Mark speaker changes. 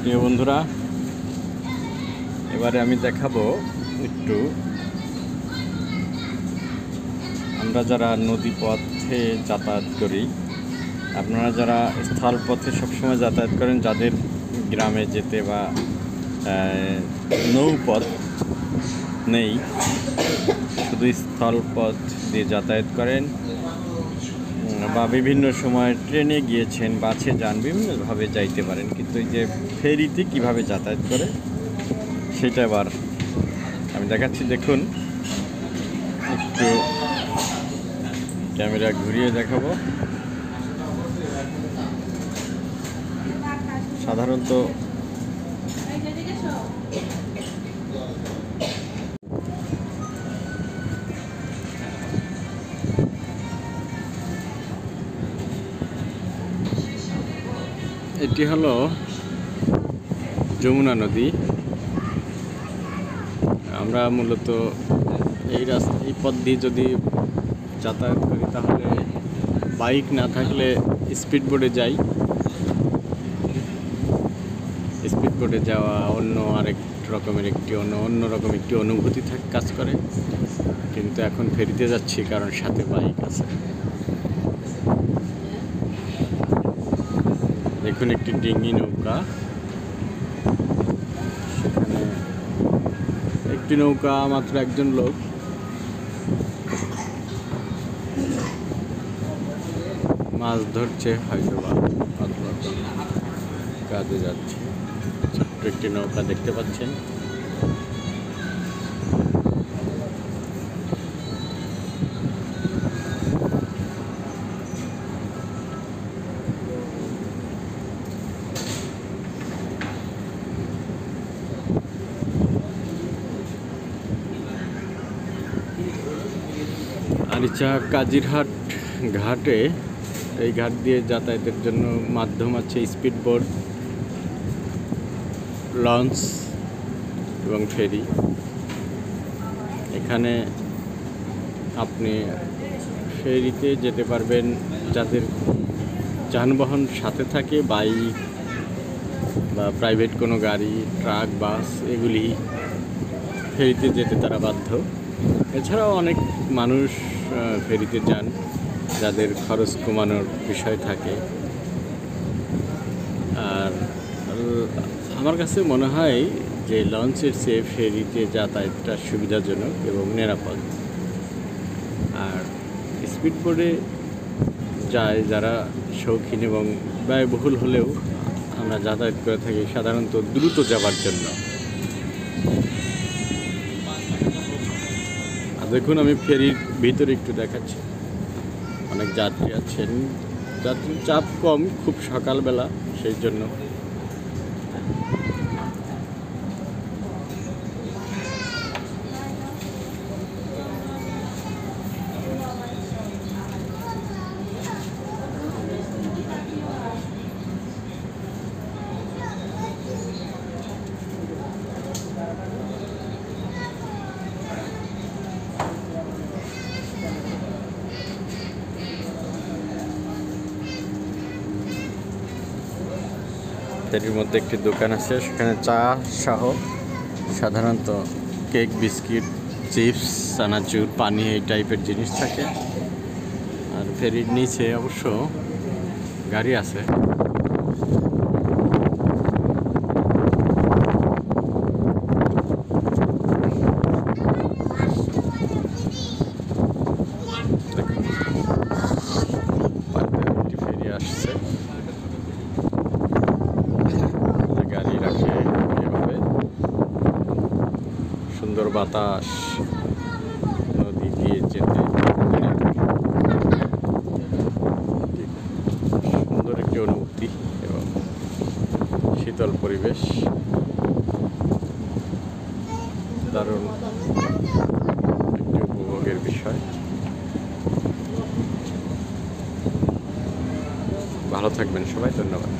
Speaker 1: প্রিয় বন্ধুরা, এবারে আমি দেখাবো একটু আমরা যারা নদী পথে যাতায়াত করি, আপনারা যারা স্থলপথে সবসময় যাতায়াত করেন, যাদের গ্রামে যেতে বা নৌপথ নেই, শুধু স্থলপথ দিয়ে যাতায়াত করেন বা বিভিন্ন সময় ট্রেনে গিয়েছেন, বাসে যান, বিভিন্নভাবে যাইতে পারেন, কিন্তু এই যে ফেরিতে কিভাবে যাতায়াত করে সেটা এবার আমি দেখাচ্ছি। দেখুন, একটু ক্যামেরা ঘুরিয়ে দেখাবো। সাধারণত এটি হলো যমুনা নদী। আমরা মূলত এই পথ দিয়ে যদি যাতায়াত করি, তাহলে বাইক না থাকলে স্পিড বোটে যাই। স্পিড বোটে যাওয়া অন্য অন্যরকম একটি অনুভূতি কাজ করে, কিন্তু এখন ফেরিতে যাচ্ছি কারণ সাথে বাইক আছে। দেখুন, একটি ডিঙি নৌকা, সেখানে একটি নৌকা, মাত্র একজন লোক মাছ ধরছে, হয়তো বা কাজে যাচ্ছে। ছোট্ট একটি নৌকা দেখতে পাচ্ছেন। আরিচা কাজিরহাট ঘাটে, এই ঘাট দিয়ে যাতায়াতের জন্য মাধ্যম আছে স্পিড বোট, লঞ্চ এবং ফেরি। এখানে আপনি ফেরিতে যেতে পারবেন যাদের যানবাহন সাথে থাকে, বাইক বা প্রাইভেট কোনো গাড়ি, ট্রাক, বাস, এগুলি ফেরিতে যেতে তারা বাধ্য। এছাড়াও অনেক মানুষ ফেরিতে যান যাদের খরচ কমানোর বিষয় থাকে। আর আমার কাছে মনে হয় যে লঞ্চের চেয়ে ফেরিতে যাতায়াতটা সুবিধাজনক এবং নিরাপদ। আর স্পিড বোটে যায় যারা শৌখিন এবং ব্যয়বহুল হলেও আমরা যাতায়াত করে থাকি সাধারণত দ্রুত যাবার জন্য। দেখুন, আমি ফেরির ভিতরে একটু দেখাচ্ছি। অনেক যাত্রী আছেন, যাত্রীর চাপ কম, খুব সকালবেলা, সেই জন্য। এর মধ্যে একটি দোকান আছে, সেখানে চা সহ সাধারণত কেক, বিস্কিট, চিপস, চানাচুর, পানি, এই টাইপের জিনিস থাকে। আর ফেরির নিচে অবশ্য গাড়ি আছে। ফেরি আসছে, গাড়ি রাখে এভাবে। সুন্দর বাতাস নদী দিয়ে যেতে, সুন্দর একটি অনুভূতি এবং শীতল পরিবেশ, দারুণ একটি উপভোগের বিষয়। ভালো থাকবেন সবাই, ধন্যবাদ।